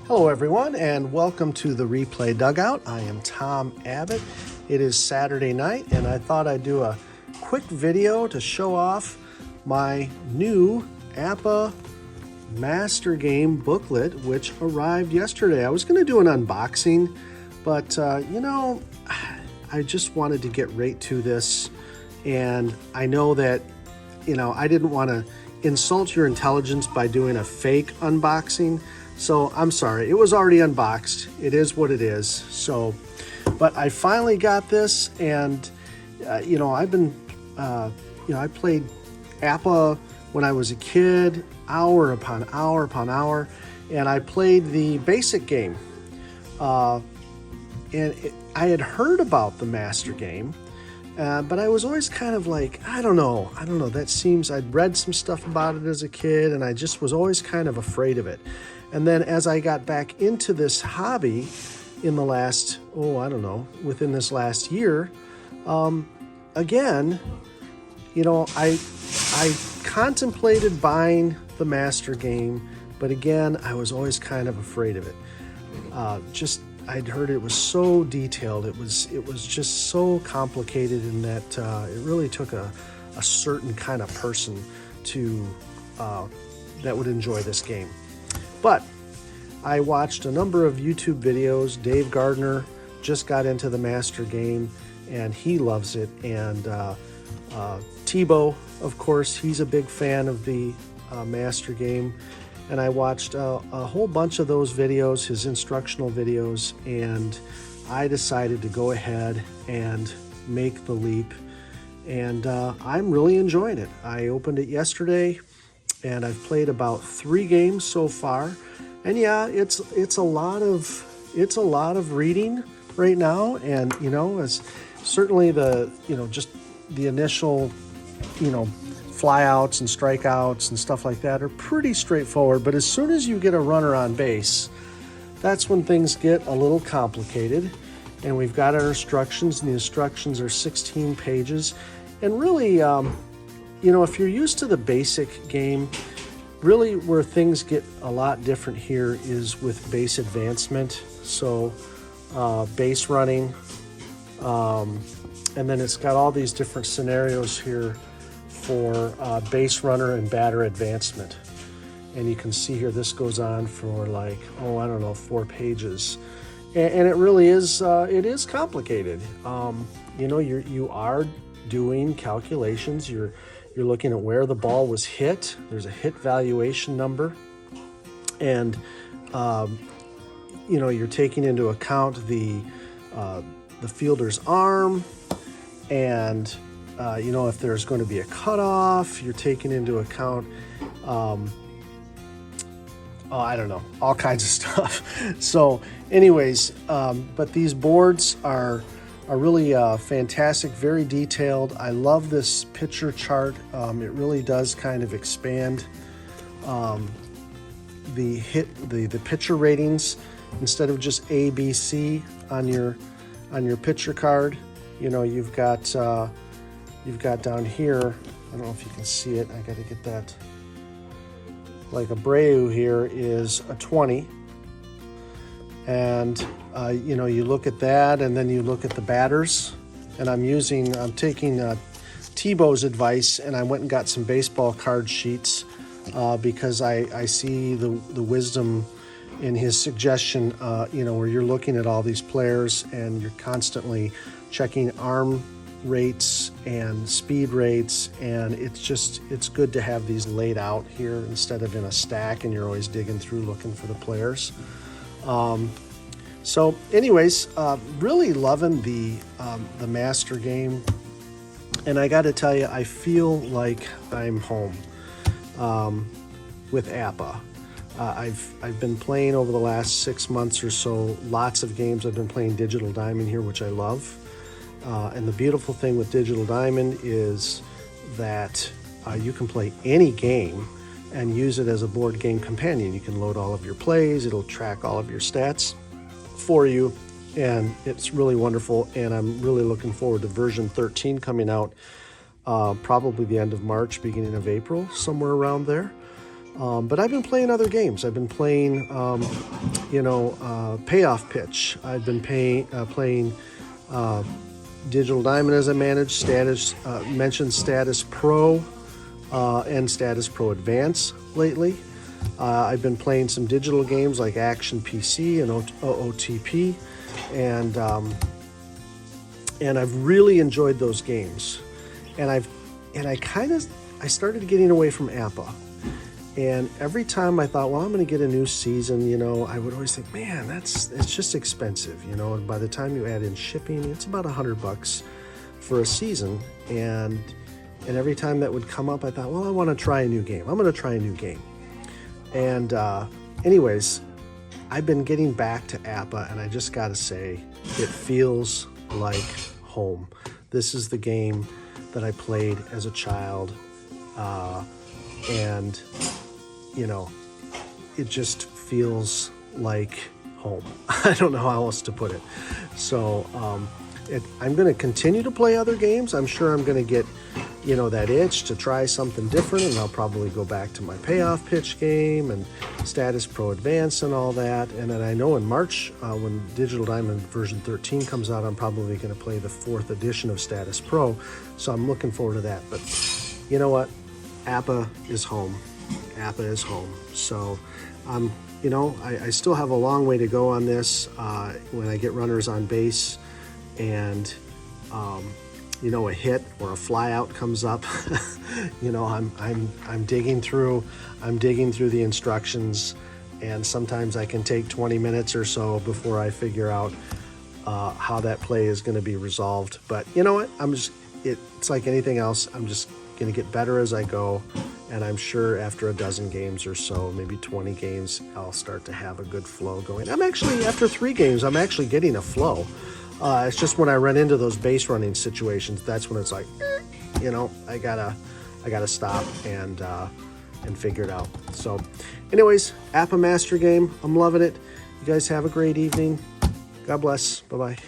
Hello everyone, and welcome to the Replay Dugout. I am Tom Abbott. It is Saturday night, and I thought I'd do a quick video to show off my new APBA Master Game booklet, which arrived yesterday. I was going to do an unboxing, but I just wanted to get right to this, and I know that, I didn't want to insult your intelligence by doing a fake unboxing. So I'm sorry, it was already unboxed. It is what it is. So, but I finally got this, and I've been, I played APBA when I was a kid, hour upon hour upon hour, and I played the basic game. I had heard about the Master Game, but I was always kind of like, I don't know. That seems, I'd read some stuff about it as a kid, and I just was always kind of afraid of it. And then as I got back into this hobby in the last, within this last year, again, I contemplated buying the Master Game, but again, I was always kind of afraid of it. I'd heard it was so detailed. It was just so complicated in that it really took a certain kind of person to that would enjoy this game. But I watched a number of YouTube videos. Dave Gardner just got into the Master Game, and he loves it. And Tebow, of course, he's a big fan of the Master Game. And I watched a whole bunch of those videos, his instructional videos, and I decided to go ahead and make the leap. And I'm really enjoying it. I opened it yesterday, and I've played about 3 games so far. And yeah, it's a lot of reading right now, and as certainly just the initial flyouts and strikeouts and stuff like that are pretty straightforward. But as soon as you get a runner on base, that's when things get a little complicated. And we've got our instructions, and the instructions are 16 pages. And really, if you're used to the basic game, really where things get a lot different here is with base advancement. So base running, and then it's got all these different scenarios here for base runner and batter advancement. And you can see here this goes on for 4 pages. And it really is, it is complicated. You are doing calculations. You're looking at where the ball was hit. There's a hit valuation number. And, you're taking into account the fielder's arm, and, if there's going to be a cutoff, you're taking into account, all kinds of stuff. So anyways, but these boards are really fantastic, very detailed. I love this picture chart. It really does kind of expand the pitcher ratings instead of just A, B, C on your pitcher card. You've got down here. I don't know if you can see it. I got to get that. Like Abreu here is a 20. And you look at that, and then you look at the batters. And I'm taking Tebow's advice, and I went and got some baseball card sheets because I see the wisdom in his suggestion. Where you're looking at all these players, and you're constantly checking arm rates and speed rates, and it's good to have these laid out here instead of in a stack, and you're always digging through looking for the players. So anyways, really loving the Master Game, and I got to tell you, I feel like I'm home with APBA. I've been playing over the last 6 months or so, lots of games. I've been playing Digital Diamond here, which I love. And the beautiful thing with Digital Diamond is that you can play any game and use it as a board game companion. You can load all of your plays. It'll track all of your stats for you, and it's really wonderful. And I'm really looking forward to version 13 coming out probably the end of March, beginning of April, somewhere around there. But I've been playing other games. I've been playing payoff pitch. I've been playing Digital Diamond as I mentioned Status Pro and Status Pro Advance lately. I've been playing some digital games like Action PC and OOTP, and I've really enjoyed those games. And I started getting away from APBA. And every time I thought, well, I'm going to get a new season, I would always think, man, it's just expensive, And by the time you add in shipping, it's about $100 for a season. And every time that would come up, I thought, well, I want to try a new game. I'm going to try a new game. And anyways, I've been getting back to APBA, and I just got to say, it feels like home. This is the game that I played as a child, and it just feels like home. I don't know how else to put it. So I'm going to continue to play other games. I'm sure I'm going to get that itch to try something different, and I'll probably go back to my payoff pitch game and Status Pro Advance and all that. And then I know in March, when Digital Diamond version 13 comes out, I'm probably going to play the 4th edition of Status Pro. So I'm looking forward to that. But you know what? APBA is home. APBA is home. So I still have a long way to go on this. When I get runners on base and a hit or a fly out comes up, I'm digging through the instructions, and sometimes I can take 20 minutes or so before I figure out how that play is going to be resolved. But you know what? It's like anything else. I'm just going to get better as I go, and I'm sure after a dozen games or so, maybe 20 games, I'll start to have a good flow going. After 3 games, I'm actually getting a flow. It's just when I run into those base running situations, that's when it's like, I gotta stop and figure it out. So anyways, APBA Master Game, I'm loving it. You guys have a great evening. God bless. Bye-bye.